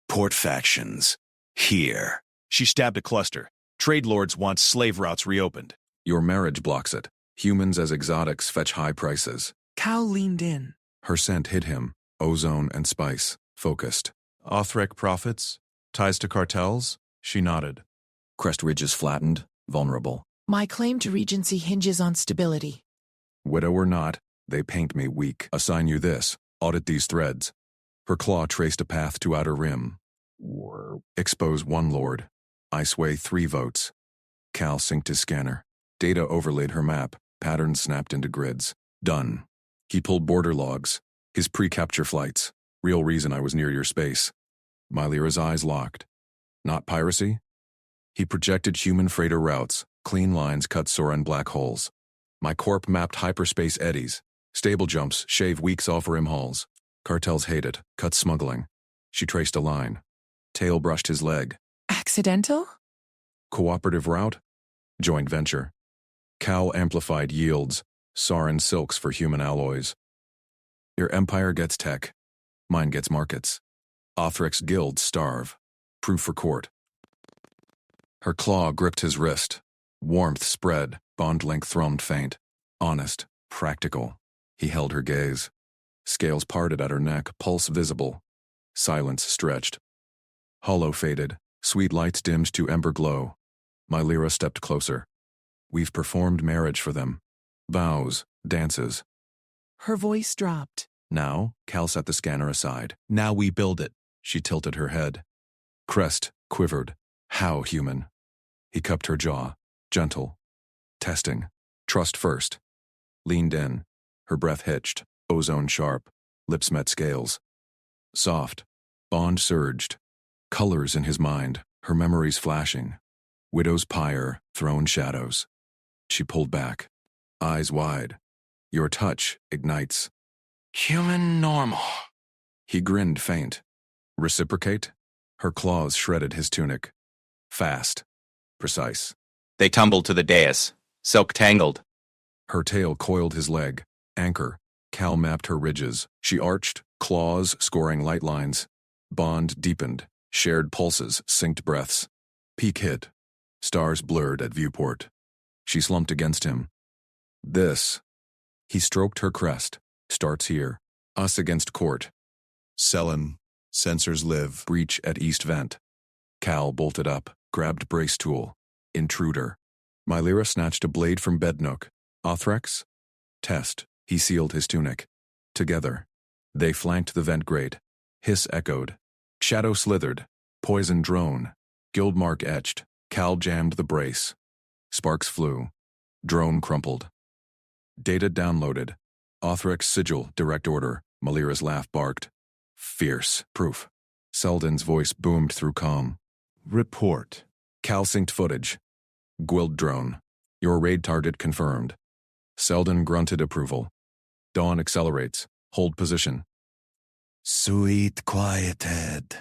Port factions. Here. She stabbed a cluster. Trade lords want slave routes reopened. Your marriage blocks it. Humans as exotics fetch high prices. Cal leaned in. Her scent hit him. Ozone and spice. Focused. Othrek profits? Ties to cartels? She nodded. Crest ridges flattened. Vulnerable. My claim to regency hinges on stability. Widow or not, they paint me weak. Assign you this. Audit these threads. Her claw traced a path to outer rim. Expose one lord. I sway 3 votes. Cal synced his scanner. Data overlaid her map. Patterns snapped into grids. Done. He pulled border logs. His pre-capture flights. Real reason I was near your space. Mylera's eyes locked. Not piracy? He projected human freighter routes. Clean lines cut Soren black holes. My corp mapped hyperspace eddies. Stable jumps shave weeks off rim hulls. Cartels hate it. Cut smuggling. She traced a line. Tail brushed his leg. Accidental? Cooperative route? Joint venture. Cal amplified yields. Sarin silks for human alloys. Your empire gets tech. Mine gets markets. Othrek's guilds starve. Proof for court. Her claw gripped his wrist. Warmth spread. Bond link thrummed faint. Honest. Practical. He held her gaze. Scales parted at her neck, pulse visible. Silence stretched. Hollow faded. Sweet lights dimmed to ember glow. Mylera stepped closer. We've performed marriage for them. Vows, dances. Her voice dropped. Now, Cal set the scanner aside. Now we build it. She tilted her head. Crest quivered. How human. He cupped her jaw. Gentle. Testing. Trust first. Leaned in. Her breath hitched. Ozone sharp. Lips met scales. Soft. Bond surged. Colors in his mind. Her memories flashing. Widow's pyre. Throne shadows. She pulled back. Eyes wide. Your touch ignites. Human normal. He grinned faint. Reciprocate? Her claws shredded his tunic. Fast. Precise. They tumbled to the dais. Silk tangled. Her tail coiled his leg. Anchor. Cal mapped her ridges. She arched, claws scoring light lines. Bond deepened. Shared pulses, synced breaths. Peak hit. Stars blurred at viewport. She slumped against him. This. He stroked her crest. Starts here. Us against court. Sellen. Sensors live. Breach at East Vent. Cal bolted up, grabbed brace tool. Intruder. Mylera snatched a blade from bed nook. Othrek's? Test. He sealed his tunic. Together. They flanked the vent grate. Hiss echoed. Shadow slithered. Poison drone. Guild mark etched. Cal jammed the brace. Sparks flew. Drone crumpled. Data downloaded. Othrek's sigil, direct order. Mylera's laugh barked. Fierce. Proof. Selden's voice boomed through calm. Report. Cal synced footage. Guild drone. Your raid target confirmed. Selden grunted approval. Dawn accelerates. Hold position. Sweet quiet head.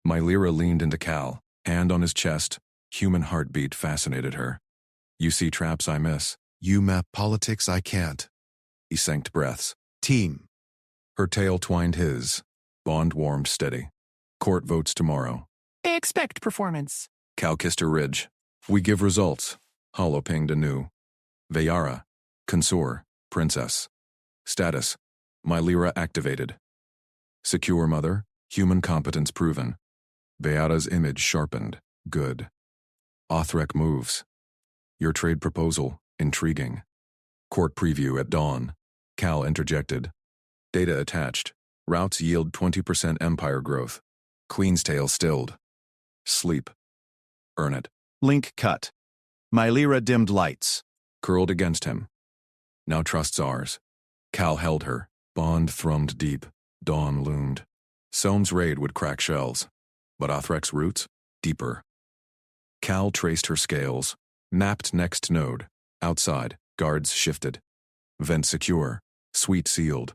Mylera leaned into Cal, hand on his chest. Human heartbeat fascinated her. You see traps I miss. You map politics, I can't. He sank breaths. Team. Her tail twined his. Bond warmed steady. Court votes tomorrow. Expect performance. Cal kissed her ridge. We give results. Hollow pinged anew. Vayara. Consort. Princess. Status. Mylera activated. Secure mother. Human competence proven. Beata's image sharpened. Good. Othrek moves. Your trade proposal. Intriguing. Court preview at dawn. Cal interjected. Data attached. Routes yield 20% empire growth. Queen's tail stilled. Sleep. Earn it. Link cut. Mylera dimmed lights. Curled against him. Now trust's ours. Cal held her. Bond thrummed deep. Dawn loomed. Selm's raid would crack shells. But Othrek's roots? Deeper. Cal traced her scales. Mapped next node. Outside. Guards shifted. Vent secure. Suite sealed.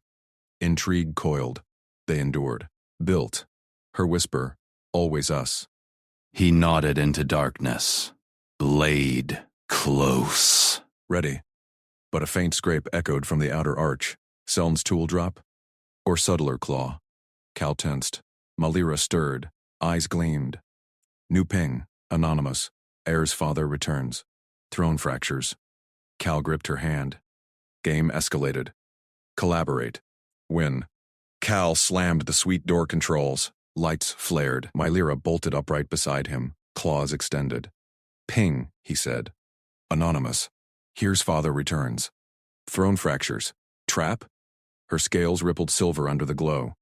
Intrigue coiled. They endured. Built. Her whisper. Always us. He nodded into darkness. Blade close. Ready. But a faint scrape echoed from the outer arch. Selm's tool drop? Or subtler claw? Cal tensed. Mylera stirred. Eyes gleamed. New ping. Anonymous. Heir's father returns. Throne fractures. Cal gripped her hand. Game escalated. Collaborate. Win. Cal slammed the suite door controls. Lights flared. Mylera bolted upright beside him, claws extended. Ping, he said. Anonymous. Here's father returns. Throne fractures. Trap? Her scales rippled silver under the glow.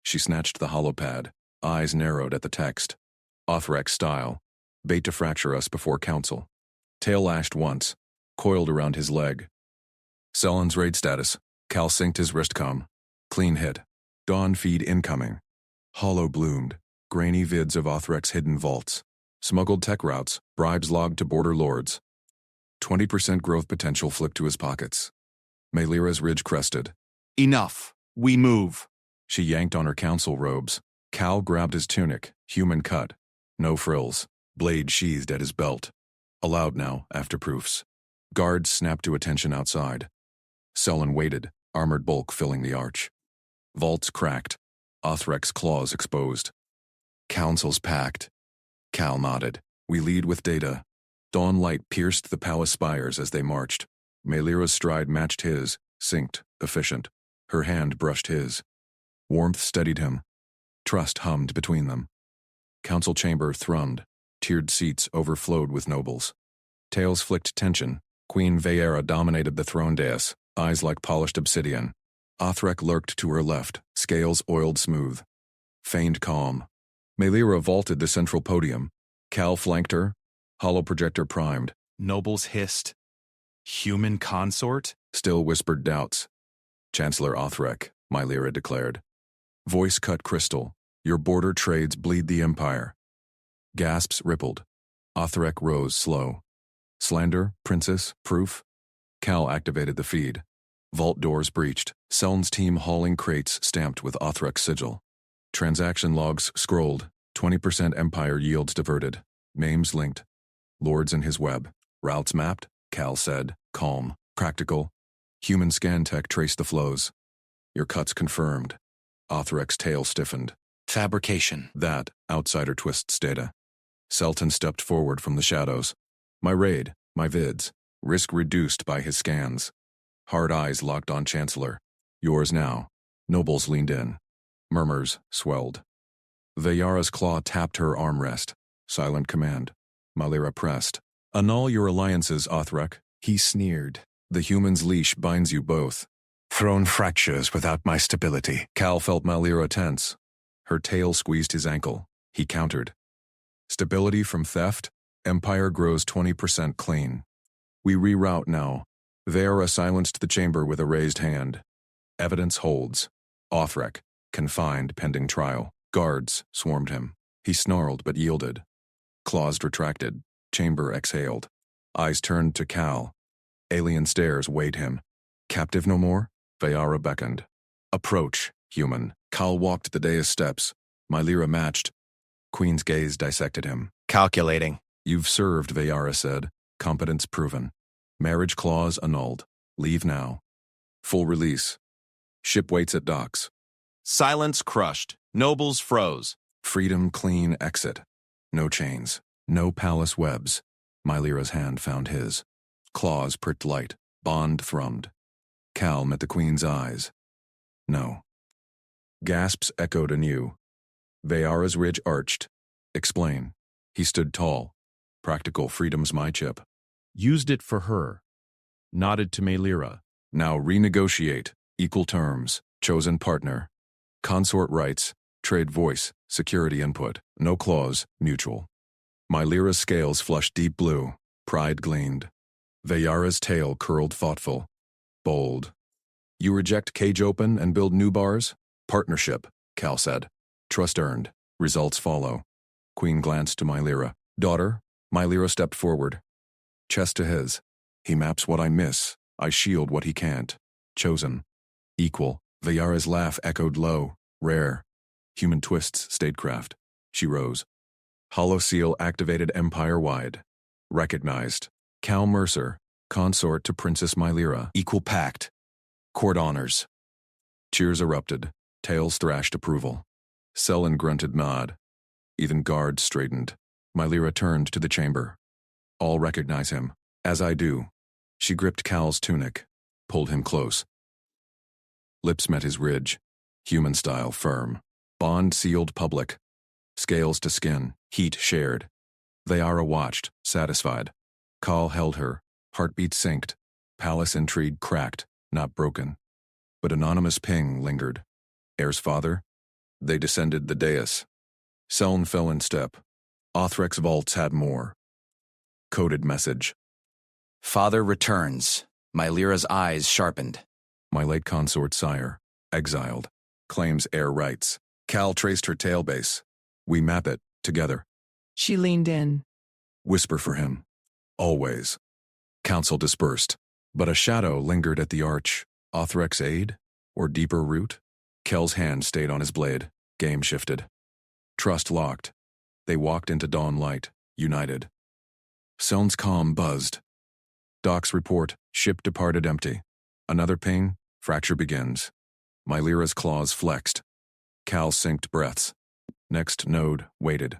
She snatched the holopad, eyes narrowed at the text. Othrek style. Bait to fracture us before council. Tail lashed once, coiled around his leg. Sellen's raid status. Cal synced his wristcom. Clean hit. Dawn feed incoming. Hollow bloomed. Grainy vids of Othrek's hidden vaults. Smuggled tech routes. Bribes logged to border lords. 20% growth potential flipped to his pockets. Mylera's ridge crested. Enough. We move. She yanked on her council robes. Cal grabbed his tunic. Human cut. No frills. Blade sheathed at his belt. Allowed now, after proofs. Guards snapped to attention outside. Sellen waited, armored bulk filling the arch. Vaults cracked. Othrek's claws exposed. Council's packed. Cal nodded. We lead with data. Dawn light pierced the palace spires as they marched. Mylera's stride matched his, synced, efficient. Her hand brushed his. Warmth steadied him. Trust hummed between them. Council chamber thrummed. Tiered seats overflowed with nobles. Tails flicked tension. Queen Vayara dominated the throne dais, eyes like polished obsidian. Othrek lurked to her left, scales oiled smooth. Feigned calm. Mylera vaulted the central podium. Cal flanked her. Hollow projector primed. Nobles hissed. Human consort? Still whispered doubts. Chancellor Othrek, Mylera declared. Voice cut crystal. Your border trades bleed the empire. Gasps rippled. Othrek rose slow. Slander, princess, proof. Cal activated the feed. Vault doors breached. Seln's team hauling crates stamped with Othrek's sigil. Transaction logs scrolled. 20% empire yields diverted. Names linked. Lords in his web. Routes mapped, Cal said. Calm. Practical. Human scan tech traced the flows. Your cuts confirmed. Othrek's tail stiffened. Fabrication. That, outsider twists data. Selton stepped forward from the shadows. My raid, my vids. Risk reduced by his scans. Hard eyes locked on Chancellor. Yours now. Nobles leaned in. Murmurs swelled. Vayara's claw tapped her armrest. Silent command. Mylera pressed. Annul your alliances, Othrek. He sneered. The human's leash binds you both. Throne fractures without my stability. Cal felt Mylera tense. Her tail squeezed his ankle. He countered. Stability from theft? Empire grows 20% clean. We reroute now. Vayara silenced the chamber with a raised hand. Evidence holds. Othrek, confined pending trial. Guards swarmed him. He snarled but yielded. Claws retracted. Chamber exhaled. Eyes turned to Cal. Alien stares weighed him. Captive no more? Vayara beckoned. Approach, human. Cal walked the dais steps. Mylera matched. Queen's gaze dissected him. Calculating. You've served, Vayara said. Competence proven. Marriage clause annulled. Leave now. Full release. Ship waits at docks. Silence crushed. Nobles froze. Freedom clean exit. No chains. No palace webs. Mylira's hand found his. Claws pricked light. Bond thrummed. Cal met the queen's eyes. No. Gasps echoed anew. Vayara's ridge arched. Explain. He stood tall. Practical freedom's my chip. Used it for her. Nodded to Mylira. Now renegotiate. Equal terms. Chosen partner. Consort rights. Trade voice. Security input. No clause. Mutual. Mylira's scales flushed deep blue. Pride gleamed. Vayara's tail curled thoughtful. Bold. You reject cage open and build new bars? Partnership, Cal said. Trust earned. Results follow. Queen glanced to Mylira. Daughter? Mylira stepped forward. Chest to his. He maps what I miss. I shield what he can't. Chosen. Equal. Vayara's laugh echoed low. Rare. Human twists statecraft. She rose. Hollow seal activated empire-wide. Recognized. Cal Mercer. Consort to Princess Mylira. Equal pact. Court honors. Cheers erupted. Tails thrashed approval. Selin grunted nod. Even guards straightened. Mylira turned to the chamber. All recognize him. As I do. She gripped Cal's tunic. Pulled him close. Lips met his ridge. Human style firm. Bond sealed public. Scales to skin. Heat shared. Vayara watched, satisfied. Cal held her. Heartbeat synced. Palace intrigue cracked, not broken. But anonymous ping lingered. Heir's father? They descended the dais. Seln fell in step. Othrek's vaults had more. Coded message. Father returns. Mylira's eyes sharpened. My late consort sire. Exiled. Claims heir rights. Cal traced her tailbase. We map it, together. She leaned in. Whisper for him. Always. Council dispersed. But a shadow lingered at the arch. Othrek's aid? Or deeper root? Kel's hand stayed on his blade. Game shifted. Trust locked. They walked into dawn light, united. Seln's calm buzzed. Docks report, ship departed empty. Another ping, fracture begins. Mylira's claws flexed. Cal synced breaths. Next node waited.